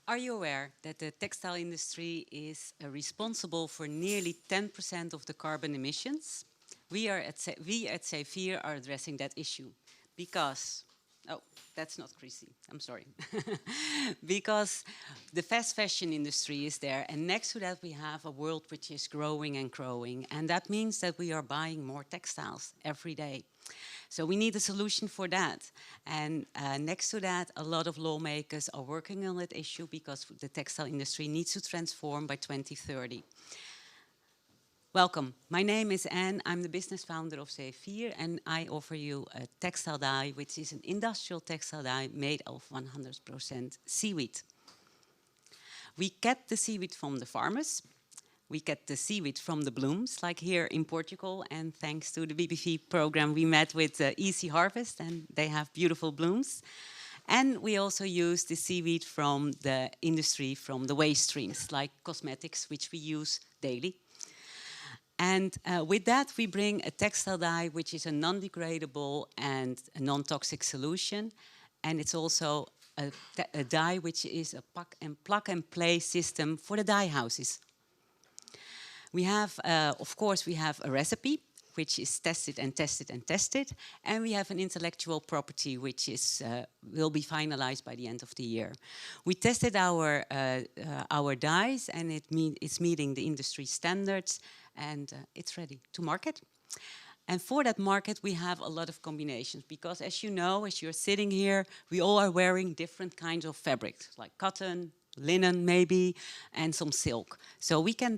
Are you aware that the textile industry is responsible for nearly 10% of the carbon emissions? We at ZEEFIER are addressing that issue because, oh, that's not Chrissy, I'm sorry. Because the fast fashion industry is there, and next to that we have a world which is growing and growing, and that means that we are buying more textiles every day. So we need a solution for that. And next to that, a lot of lawmakers are working on that issue because the textile industry needs to transform by 2030. Welcome. My name is Anne. I'm the business founder of ZEEFIER, and I offer you a textile dye, which is an industrial textile dye made of 100% seaweed. We get the seaweed from the farmers. We get the seaweed from the blooms, like here in Portugal, and thanks to the BBV program, we met with Easy Harvest, and they have beautiful blooms. And we also use the seaweed from the industry, from the waste streams, like cosmetics, which we use daily. And with that, we bring a textile dye, which is a non-degradable and a non-toxic solution. And it's also a dye which is a plug-and-play system for the dye houses. We have, of course, we have a recipe, which is tested and tested and tested. And we have an intellectual property, which is, will be finalized by the end of the year. We tested our dyes, and it's meeting the industry standards, and it's ready to market. And for that market, we have a lot of combinations, because as you know, as you're sitting here, we all are wearing different kinds of fabrics, like cotton, linen maybe, and some silk. So we can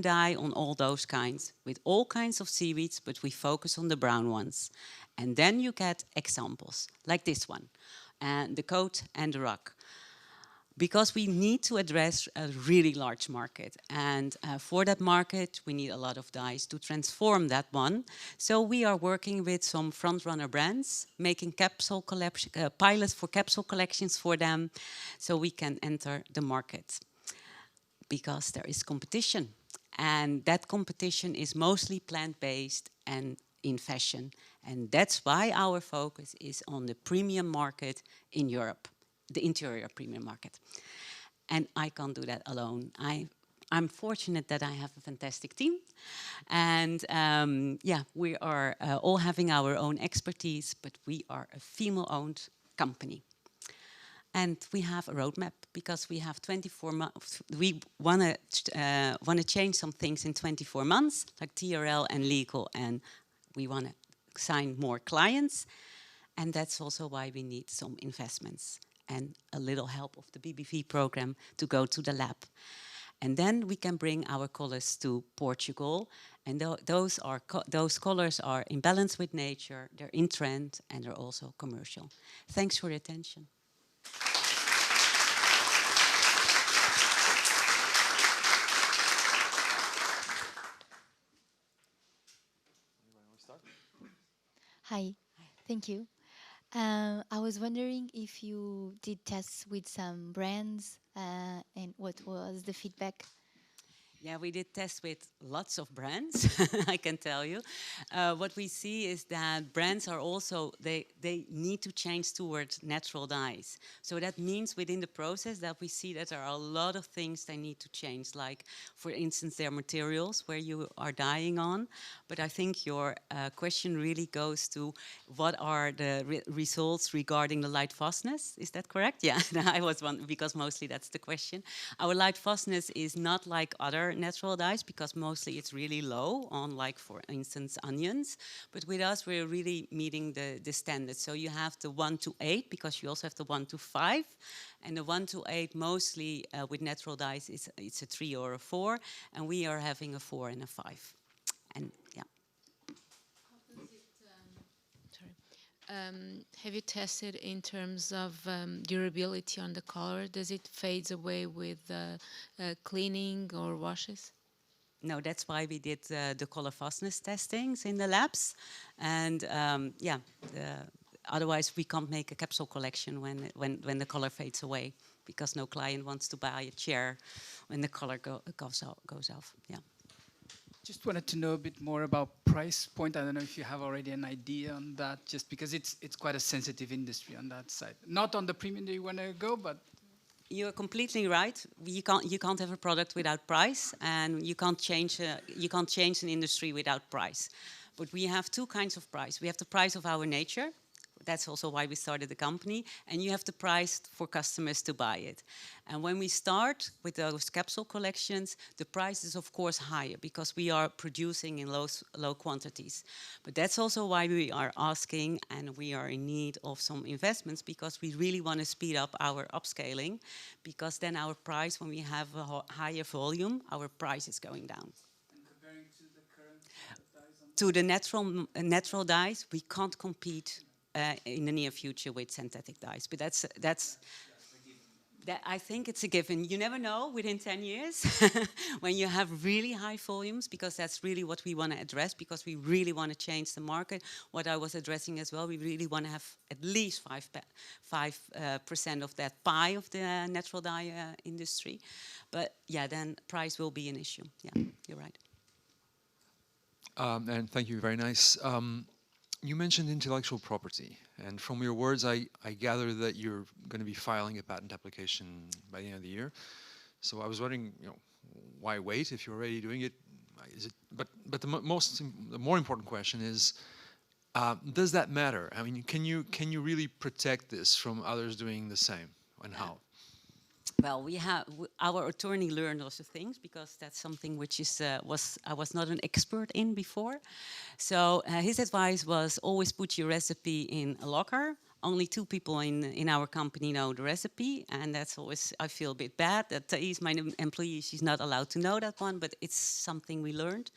dye on all those kinds, with all kinds of seaweeds, but we focus on the brown ones. And then you get examples, like this one, and the coat and the rug. Because we need to address a really large market. And for that market, we need a lot of dyes to transform that one. So we are working with some front-runner brands, making pilots for capsule collections for them, so we can enter the market. Because there is competition. And that competition is mostly plant-based and in fashion. And that's why our focus is on the premium market in Europe. The interior premium market. And I can't do that alone. I'm fortunate that I have a fantastic team. And yeah, we are all having our own expertise, but we are a female-owned company. And we have a roadmap because we have 24 months. We want to change some things in 24 months, like TRL and legal, and we want to sign more clients. And that's also why we need some investments and a little help of the BBV program to go to the lab. And then we can bring our colors to Portugal. And those colors are in balance with nature, they're in trend, and they're also commercial. Thanks for your attention. Hi, thank you. I was wondering if you did tests with some brands and what was the feedback? Yeah, we did tests with lots of brands, I can tell you. What we see is that brands are also, they need to change towards natural dyes. So that means within the process that we see that there are a lot of things they need to change, like, for instance, their materials where you are dyeing on. But I think your question really goes to what are the results regarding the light fastness. Is that correct? Yeah, I was one, because mostly that's the question. Our light fastness is not like other natural dyes, because mostly it's really low on, like, for instance, onions. But with us, we're really meeting the standards. So you have the 1 to 8, because you also have the 1 to 5. And the 1 to 8 mostly with natural dyes, it's a 3 or a 4. And we are having a 4 and a 5. And yeah. Have you tested in terms of durability on the color? Does it fade away with cleaning or washes? No, that's why we did the color fastness testings in the labs. And yeah, otherwise we can't make a capsule collection when the color fades away, because no client wants to buy a chair when the color goes off. Yeah. Just wanted to know a bit more about price point. I don't know if you have already an idea on that, just because it's quite a sensitive industry on that side. Not on the premium that you want to go, but You're completely right. You can't have a product without price, and you can't change an industry without price. But we have two kinds of price. We have the price of our nature. That's also why we started the company. And you have the price for customers to buy it. And when we start with those capsule collections, the price is of course higher because we are producing in low quantities. But that's also why we are asking, and we are in need of some investments, because we really want to speed up our upscaling, because then our price, when we have a higher volume, our price is going down. And comparing to the current dyes on To the natural dyes, we can't compete in the near future with synthetic dyes. But that, I think it's a given. You never know within 10 years when you have really high volumes, because that's really what we want to address, because we really want to change the market. What I was addressing as well, we really want to have at least 5% of that pie of the natural dye industry. But yeah, then price will be an issue. Yeah, you're right. And thank you, very nice. You mentioned intellectual property, and from your words, I gather that you're going to be filing a patent application by the end of the year. So I was wondering, why wait if you're already doing it? But the more important question is, does that matter? I mean, can you really protect this from others doing the same, and how? Well, our attorney learned also things, because that's something which is I was not an expert in before. So his advice was always put your recipe in a locker. Only 2 people in our company know the recipe, and that's always, I feel a bit bad that Thais, my employee, she's not allowed to know that one, but it's something we learned.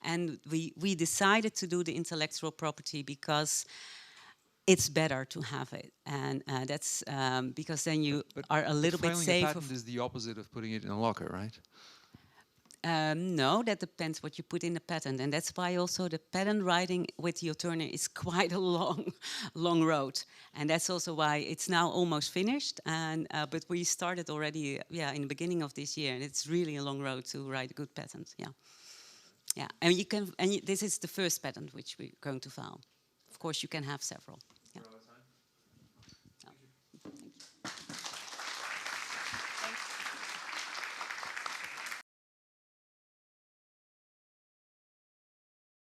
And we decided to do the intellectual property because it's better to have it, and that's because then you are a little bit safer. Filing a patent is the opposite of putting it in a locker, right? No, that depends what you put in the patent, and that's why also the patent writing with the attorney is quite a long road, and that's also why it's now almost finished. And but we started already, in the beginning of this year, and it's really a long road to write a good patent. Yeah, and this is the first patent which we're going to file. Of course, you can have several.